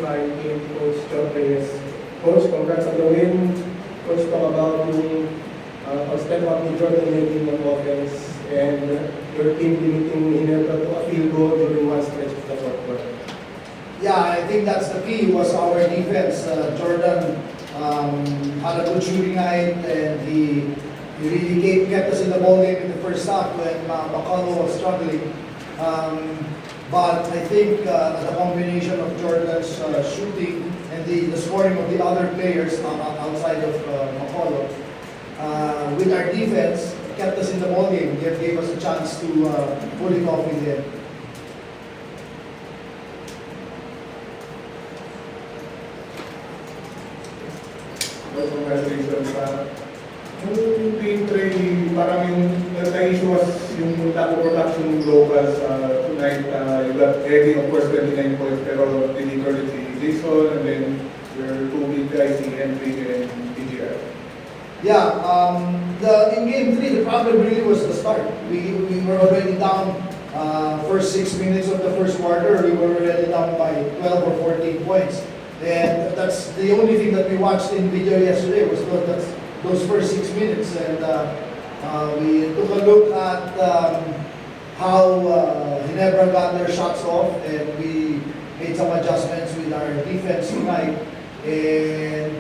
my team, Coach John Reyes. Coach, congrats on the win. Coach, talk about yung step up ni Jordan Levy ng offense and your team limiting Ginebra to a field goal during one stretch of the fourth quarter. Yeah, I think that's the key was our defense. Jordan had a good shooting night and he really kept us in the ball game in the first half when McCullough was struggling. But I think the combination of Jordan's shooting and the scoring of the other players outside of McCullough with our defense kept us in the ball game. It gave us a chance to pull it off in the end. Well, congratulations. Yung team trade, parang yung nagka-issue was yung lack of production globals tonight. You got Eddie, of course, 29 points, pero delivered si Jason, and then your two big guys, si Henry and PGR. Yeah, in game 3, the problem really was the start. We were already down first 6 minutes of the first quarter. We were already down by 12 or 14 points. And that's the only thing that we watched in video yesterday was those first 6 minutes. And we took a look at how Ginebra got their shots off, and we made some adjustments with our defense tonight. And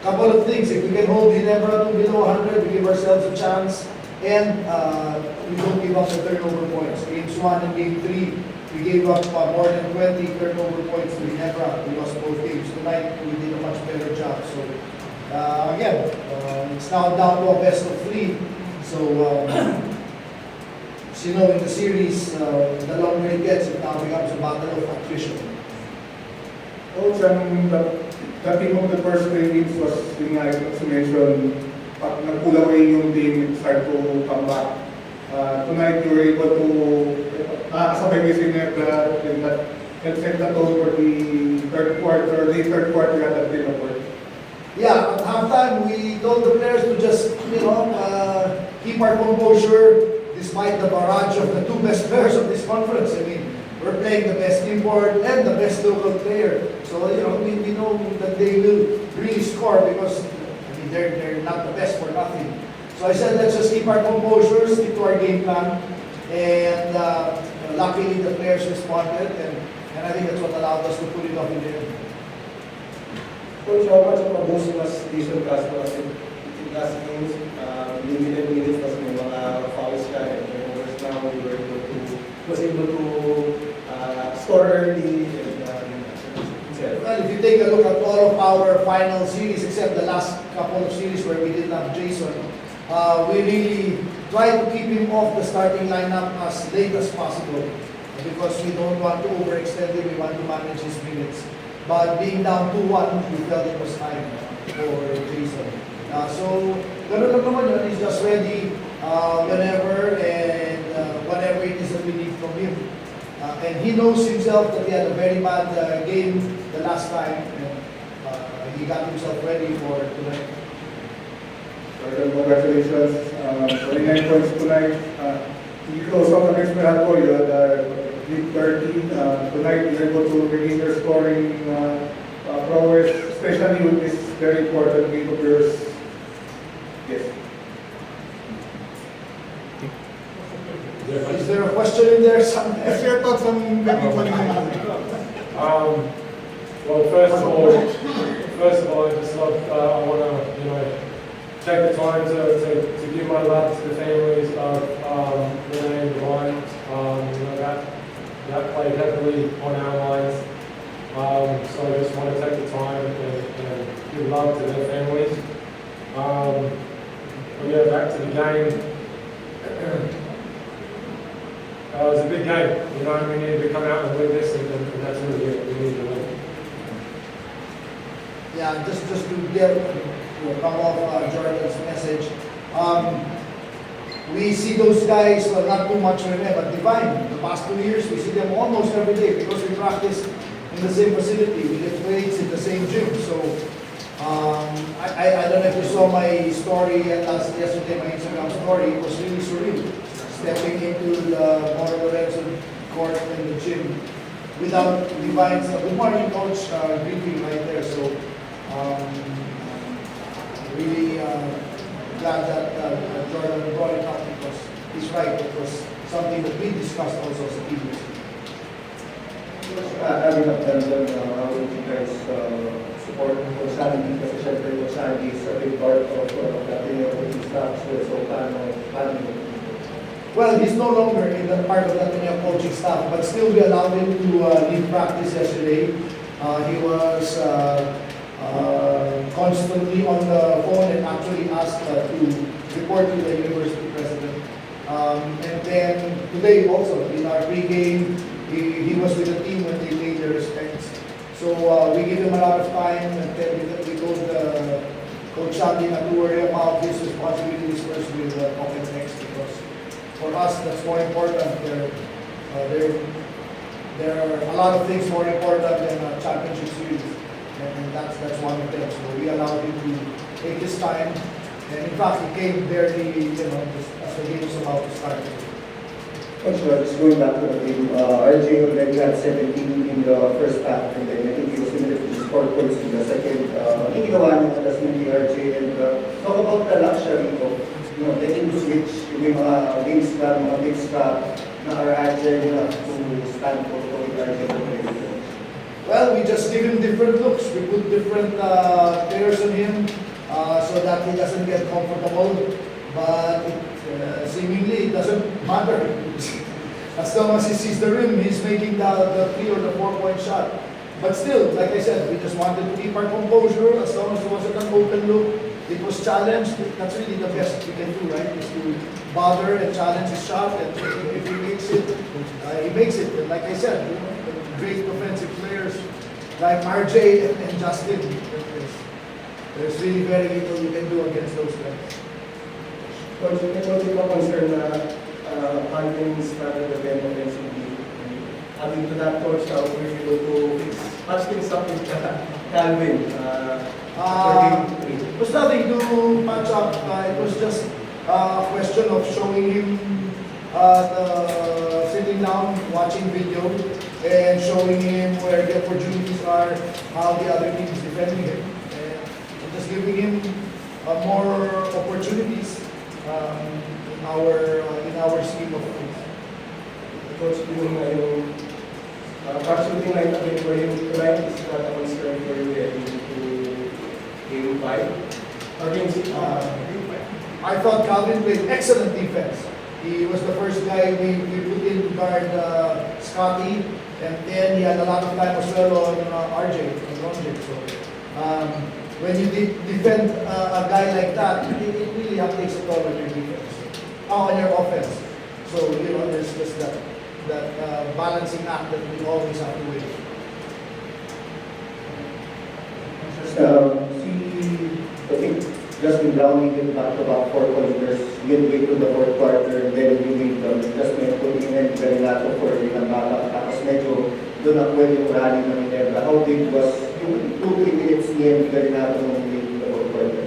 couple of things. If we can hold Ginebra to below 100, we give ourselves a chance, and we don't give up the turnover points. Games 1 and Game 3, we gave up more than 20 turnover points to Ginebra. We lost both games. Tonight, we did a much better job. So, again, it's now down to a best of 3. So, you know, in the series, the longer it gets, it now becomes a battle of attrition. Coach, the team of the first 3 weeks was, yung nga, as you mentioned, pag nag-pull away yung team, it start to come back. Tonight, you were able to nakakasabay kayo si Ginebra, and that set the tone for the third quarter. The third quarter had a bit of work. Yeah, at halftime, we told the players to just, keep our composure despite the barrage of the 2 best players of this conference. I mean, we're playing the best import and the best local player. So, we know that they will really score because they're not the best for nothing. So I said, let's just keep our composure, stick to our game plan. And luckily, the players responded. And I think that's what allowed us to pull it off in the end. Coach, how much of a boost was Jason Castro kasi in last games, limited minutes kasi may mga fouls ka and turnovers now, was able to score early and Well, if you take a look at all of our final series, except the last couple of series where we didn't have Jason, we really try to keep him off the starting lineup as late as possible because we don't want to overextend him, we want to manage his minutes. But being down 2-1, we felt it was time for Jason. So, ganun lang naman yun, he's just ready whenever and whatever it is that we need from him. And he knows himself that he had a very bad game the last time, and he got himself ready for tonight. Congratulations. 29 points tonight. You close up against Meralco, you had big 30. Tonight you're able to regain your scoring prowess, especially with this very important game of yours. Yes. Is there a question in there somewhere? What's your thoughts on the game? Well, first of all, I just love. I want to, take the time to give my love to the families of Renee and Ryan. That played heavily on our minds. So I just want to take the time and give love to their families. But yeah, back to the game. It was a big game. We needed to come out and win this, and that's really it. We needed to win. Yeah, just to come off Jordan's message. We see those guys, well, not too much Rene, but Divine. The past 2 years, we see them almost every day because we practice in the same facility. We lift weights in the same gym. So, I don't know if you saw my story yesterday, my Instagram story. It was really surreal. Stepping into the Moro Lorenzo court in the gym without Divine. Good morning, Coach. Greeting right there. So, really glad that Jordan brought it up because he's right. It was something that we discussed also as a team. Having up London, how would you guys support Coach Sandy? Kasi syempre Coach Sandy is a big part of the Ateneo coaching staff. So paano? Well, he's no longer in the part of the Ateneo coaching staff, but still we allowed him to lead practice yesterday. He was constantly on the phone and actually asked to report to the university president. And then today also, in our pregame, he was with the team when they paid their respects. So we give him a lot of time, and then we told Coach Sandy not to worry about his responsibilities first with Pocket Next, because for us that's more important. There are a lot of things more important than a championship series, and that's one of them. So we allowed him to take his time, and in fact he came barely, just as the game was about to start. Coach, just going back to the game, RJ already had 17 in the first half, and then I think he was limited to just 4 points in the second. Hindi ginawa niya adjustment ni RJ, and talk about the luxury of getting to switch yung mga wings ka, mga bigs ka na are agile enough to stand for RJ. Well, we just give him different looks. We put different players on him so that he doesn't get comfortable. But seemingly it doesn't matter. As long as he sees the rim, he's making the 3 or the 4-point shot. But still, like I said, we just wanted to keep our composure. As long as it wasn't an open look, it was challenged. That's really the best we can do, right? Is to bother and challenge his shot. And if he makes it, he makes it. And like I said, great offensive players like RJ and Justin. There's really very little you can do against those guys. Coach, may konti pa concern na Calvin started the game offensively. Adding to that, Coach, how were you able to match things up with Calvin? It was nothing to match up. It was just a question of showing him sitting down, watching video, and showing him where the opportunities are, how the other team is defending him, and just giving him more opportunities in our scheme of things. Coach, yung shooting night again for him tonight is not a concern for you heading to game 5? Or game 6? I thought Calvin played excellent defense. He was the first guy we put in to guard Scotty, and then he had a lot of time as well on RJ, on Ronjay. So when you defend a guy like that, it really takes a toll on your defense, on your offense. So there's just that balancing act that we always have to win. I think Justin Brown needed back-to-back 4-pointers midway through the fourth quarter, and then we made the adjustment putting in Garinato for ilang backup. Tapos medyo doon na pwede yung rally na Minerva. How big was yung 2-3 minutes niya ni Garinato nung midway through the fourth quarter?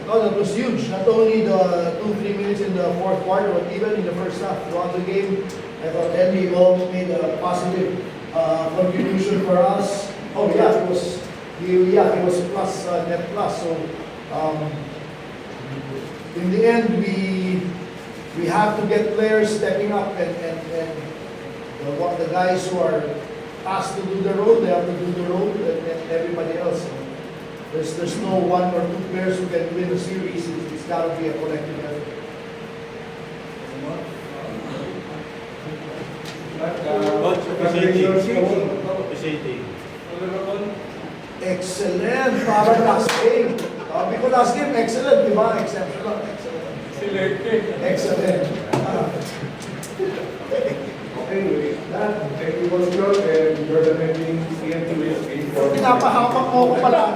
Oh, that was huge. Not only the 2-3 minutes in the fourth quarter, but even in the first half. Throughout the game, I thought Henry always made a positive contribution for us. Oh yeah, he was plus, net plus. So in the end, we have to get players stepping up, and the guys who are asked to do the role, they have to do the role, and everybody else. There's no 1 or 2 players who can win a series. It's got to be a collective effort. Excellent! Para last game. Sabi ko last game, excellent, di ba? Exceptional. Excellent. Excellent. Okay, with that, thank you, Coach George, and Jordan Henry, CNT. Pinapahamak mo ko pala.